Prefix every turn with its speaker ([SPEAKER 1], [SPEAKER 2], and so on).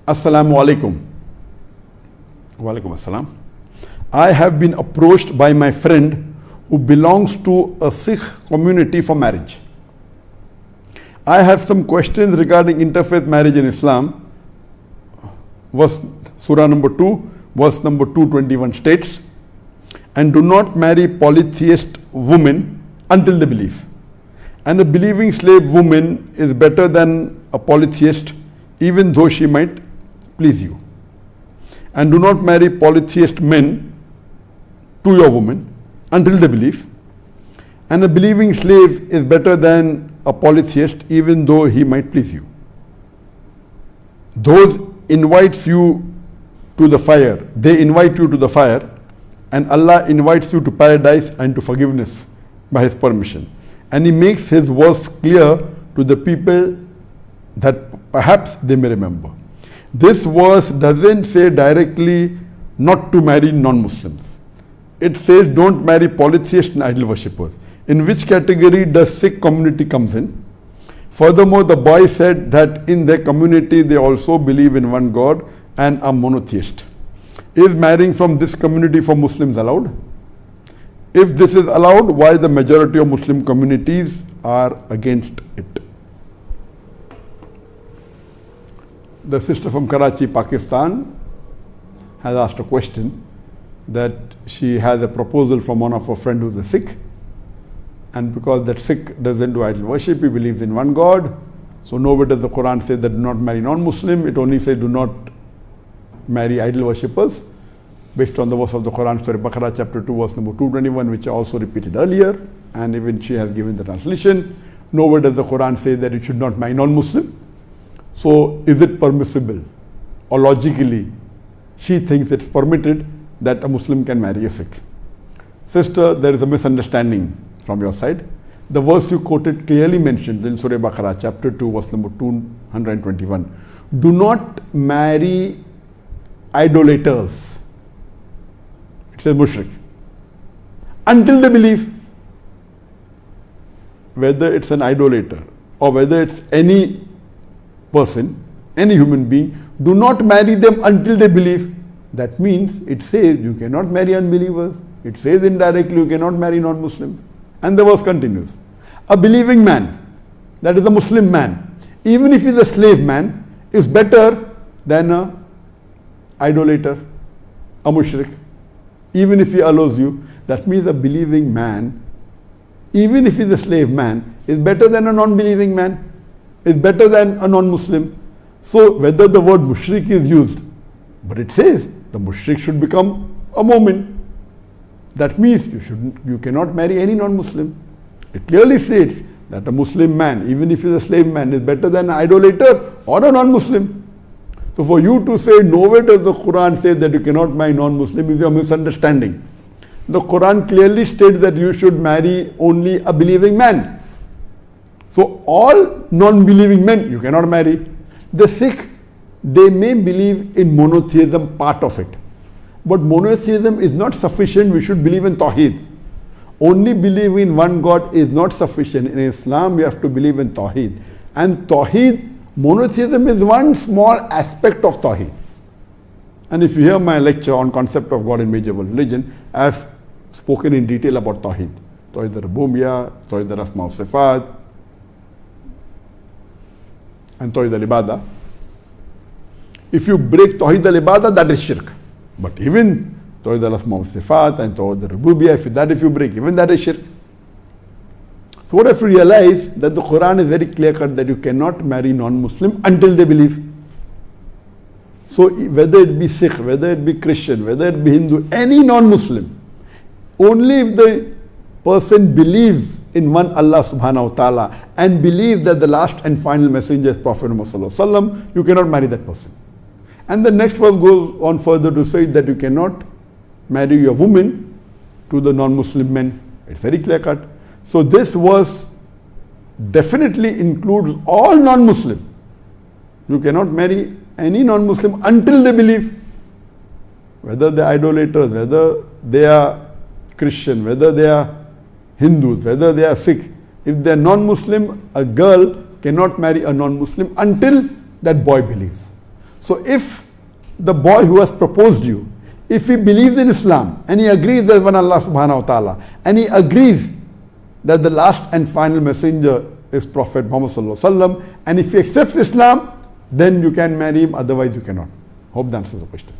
[SPEAKER 1] Assalamu alaikum. Wa alaikum assalam. I have been approached by my friend who belongs to a Sikh community for marriage. I have some questions regarding interfaith marriage in Islam. Verse Surah number 2, verse number 221 states, and do not marry polytheist women until they believe. And a believing slave woman is better than a polytheist, even though she might please you. And do not marry polytheist men to your woman until they believe. And a believing slave is better than a polytheist, even though he might please you. Those invites you to the fire, they invite you to the fire, and Allah invites you to paradise and to forgiveness by His permission. And He makes His verse clear to the people that perhaps they may remember. This verse doesn't say directly not to marry non-Muslims. It says don't marry polytheists and idol worshippers. In which category does Sikh community comes in? Furthermore, the boy said that in their community they also believe in one God and are monotheist. Is marrying from this community for Muslims allowed? If this is allowed, why the majority of Muslim communities are against it? The sister from Karachi, Pakistan has asked a question that she has a proposal from one of her friends who's a Sikh, and because that Sikh doesn't do idol worship, he believes in one God, so nowhere does the Quran say that do not marry non-Muslim, it only says do not marry idol worshippers, based on the verse of the Quran, Surah Baqarah chapter 2 verse number 221, which I also repeated earlier, and even she has given the translation. Nowhere does the Quran say that you should not marry non-Muslim. So is it permissible, or logically she thinks it's permitted that a Muslim can marry a Sikh? Sister, there is a misunderstanding from your side. The verse you quoted clearly mentions in Surah Baqarah chapter 2 verse number 221, do not marry idolaters. It says mushrik, until they believe. Whether it's an idolater or whether it's any person, any human being, do not marry them until they believe. That means it says you cannot marry unbelievers. It says indirectly you cannot marry non-Muslims. And the verse continues. A believing man, that is a Muslim man, even if he is a slave man, is better than a idolater, a mushrik, even if he allows you. That means a believing man, even if he is a slave man, is better than a non-believing man, is better than a non-Muslim. So whether the word mushrik is used, but it says the mushrik should become a mu'min. That means you cannot marry any non-Muslim. It clearly states that a Muslim man, even if he is a slave man, is better than an idolater or a non-Muslim. So for you to say nowhere does the Quran say that you cannot marry non-Muslim is a misunderstanding. The Quran clearly states that you should marry only a believing man. So all non-believing men you cannot marry. The Sikh, they may believe in monotheism, part of it. But monotheism is not sufficient. We should believe in Tawheed. Only believing in one God is not sufficient. In Islam, we have to believe in Tawheed. And Tawheed, monotheism is one small aspect of Tawheed. And if you hear my lecture on concept of God in major world religion, I have spoken in detail about Tawheed. Tawheed al-Rububiyyah, Tawheed al-Asma wa-Sifat, and Tawheed al-Ibadah. If you break Tawheed al-Ibadah, that is shirk. But even Tawheed al-Asma wa-Sifat and Tawheed al-Rububiyyah, if you break, even that is shirk. So what if you realize that the Quran is very clear cut that you cannot marry non-Muslim until they believe. So whether it be Sikh, whether it be Christian, whether it be Hindu, any non-Muslim, only if the person believes in one Allah subhanahu wa ta'ala and believes that the last and final messenger is Prophet Muhammad sallallahu alaihi wasallam, you cannot marry that person. And the next verse goes on further to say that you cannot marry your woman to the non-Muslim men. It's very clear cut. So this verse definitely includes all non-Muslim. You cannot marry any non-Muslim until they believe. Whether they are idolaters, whether they are Christian, whether they are Hindus, whether they are Sikh. If they are non-Muslim, a girl cannot marry a non-Muslim until that boy believes. So if the boy who has proposed you, if he believes in Islam and he agrees there's one Allah subhanahu wa ta'ala, and he agrees that the last and final messenger is Prophet Muhammad sallallahu alaihi wasallam, and if he accepts Islam, then you can marry him, otherwise you cannot. Hope that answers the question.